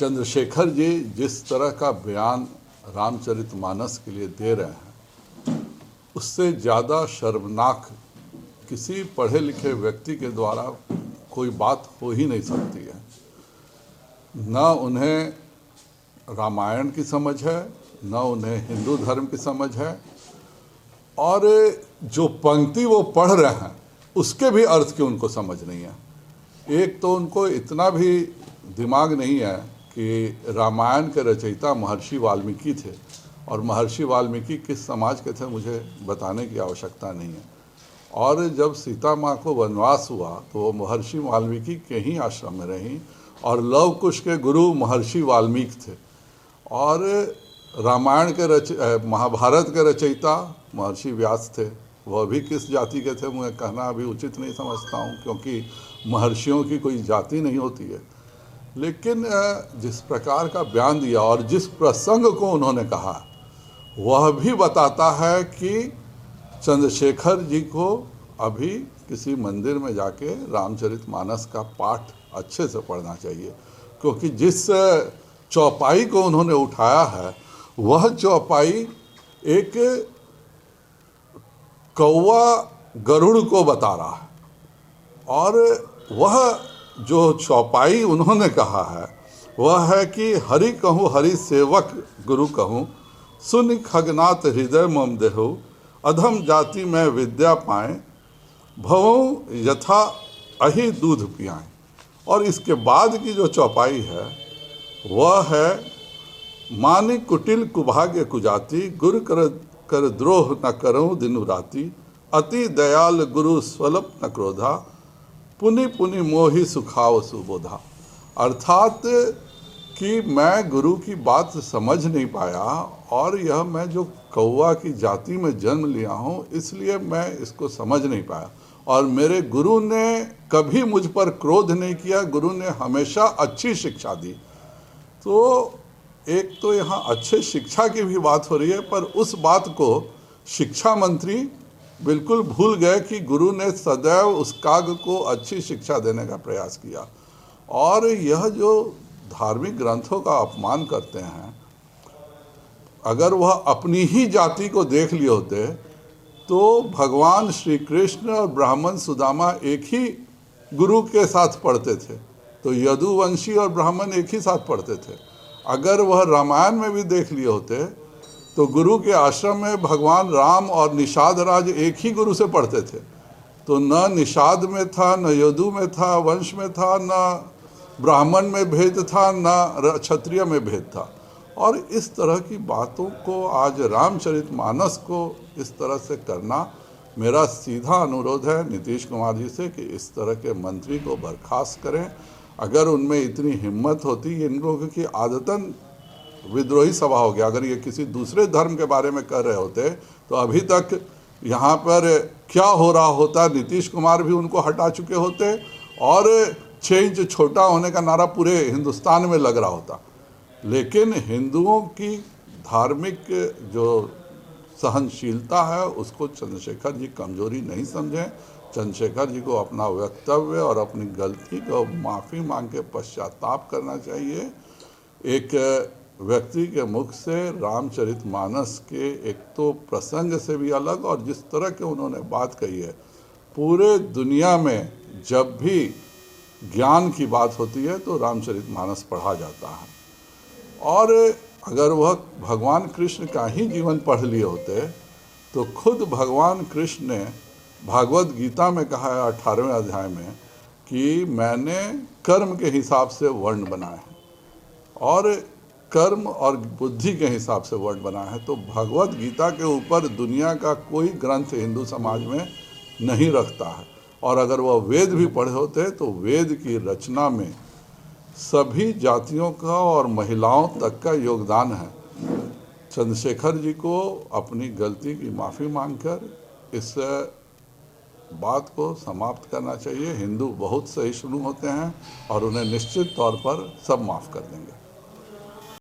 चंद्रशेखर जी जिस तरह का बयान रामचरितमानस के लिए दे रहे हैं, उससे ज़्यादा शर्मनाक किसी पढ़े लिखे व्यक्ति के द्वारा कोई बात हो ही नहीं सकती है। न उन्हें रामायण की समझ है, न उन्हें हिंदू धर्म की समझ है, और जो पंक्ति वो पढ़ रहे हैं उसके भी अर्थ की उनको समझ नहीं है। एक तो उनको इतना भी दिमाग नहीं है कि रामायण के रचयिता महर्षि वाल्मीकि थे, और महर्षि वाल्मीकि किस समाज के थे मुझे बताने की आवश्यकता नहीं है। और जब सीता माँ को वनवास हुआ तो वो महर्षि वाल्मीकि के ही आश्रम में रहीं, और लव कुश के गुरु महर्षि वाल्मीकि थे। और रामायण के महाभारत के रचयिता महर्षि व्यास थे। वह भी किस जाति के थे मुझे कहना अभी उचित नहीं समझता हूँ, क्योंकि महर्षियों की कोई जाति नहीं होती है। लेकिन जिस प्रकार का बयान दिया और जिस प्रसंग को उन्होंने कहा, वह भी बताता है कि चंद्रशेखर जी को अभी किसी मंदिर में जाके रामचरितमानस का पाठ अच्छे से पढ़ना चाहिए, क्योंकि जिस चौपाई को उन्होंने उठाया है वह चौपाई एक कौवा गरुड़ को बता रहा है। और वह जो चौपाई उन्होंने कहा है वह है कि हरि कहूँ हरि सेवक गुरु कहूँ, सुन खगनाथ हृदय मम देहु, अधम जाति में विद्या पाएँ, भवों यथा अहि दूध पियाएँ। और इसके बाद की जो चौपाई है वह है मानि कुटिल कुभाग्य कुजाति, गुरु कर द्रोह न करूँ दिनु राति, अति दयाल गुरु स्वल्प न क्रोधा, पुनि पुनि मोहि सुखाव सुबोधा। अर्थात कि मैं गुरु की बात समझ नहीं पाया, और यह मैं जो कौवा की जाति में जन्म लिया हूँ इसलिए मैं इसको समझ नहीं पाया, और मेरे गुरु ने कभी मुझ पर क्रोध नहीं किया, गुरु ने हमेशा अच्छी शिक्षा दी। तो एक तो यहाँ अच्छे शिक्षा की भी बात हो रही है, पर उस बात को शिक्षा मंत्री बिल्कुल भूल गए कि गुरु ने सदैव उस काग को अच्छी शिक्षा देने का प्रयास किया। और यह जो धार्मिक ग्रंथों का अपमान करते हैं, अगर वह अपनी ही जाति को देख लिए होते तो भगवान श्री कृष्ण और ब्राह्मण सुदामा एक ही गुरु के साथ पढ़ते थे, तो यदुवंशी और ब्राह्मण एक ही साथ पढ़ते थे। अगर वह रामायण में भी देख लिए होते तो गुरु के आश्रम में भगवान राम और निषाद राज एक ही गुरु से पढ़ते थे, तो न निषाद में था, न यदु में था, वंश में था, न ब्राह्मण में भेद था, न क्षत्रिय में भेद था। और इस तरह की बातों को आज रामचरितमानस को इस तरह से करना, मेरा सीधा अनुरोध है नीतीश कुमार जी से कि इस तरह के मंत्री को बर्खास्त करें। अगर उनमें इतनी हिम्मत होती, इन लोगों की आदतन विद्रोही सभा हो गया, अगर ये किसी दूसरे धर्म के बारे में कर रहे होते तो अभी तक यहाँ पर क्या हो रहा होता, नीतीश कुमार भी उनको हटा चुके होते, और 6 इंच छोटा होने का नारा पूरे हिंदुस्तान में लग रहा होता। लेकिन हिंदुओं की धार्मिक जो सहनशीलता है उसको चंद्रशेखर जी कमजोरी नहीं समझें। चंद्रशेखर जी को अपना वक्तव्य और अपनी गलती को माफ़ी मांग के पश्चाताप करना चाहिए। एक व्यक्ति के मुख से रामचरितमानस के एक तो प्रसंग से भी अलग, और जिस तरह के उन्होंने बात कही है, पूरे दुनिया में जब भी ज्ञान की बात होती है तो रामचरितमानस पढ़ा जाता है। और अगर वह भगवान कृष्ण का ही जीवन पढ़ लिए होते तो खुद भगवान कृष्ण ने भागवत गीता में कहा है 18वें अध्याय में कि मैंने कर्म के हिसाब से वर्ण बनाए हैं, और कर्म और बुद्धि के हिसाब से वर्ण बनाए हैं। तो भगवत गीता के ऊपर दुनिया का कोई ग्रंथ हिंदू समाज में नहीं रखता है। और अगर वह वेद भी पढ़े होते तो वेद की रचना में सभी जातियों का और महिलाओं तक का योगदान है। चंद्रशेखर जी को अपनी गलती की माफ़ी मांगकर इस बात को समाप्त करना चाहिए। हिंदू बहुत सहिष्णु होते हैं और उन्हें निश्चित तौर पर सब माफ़ कर देंगे।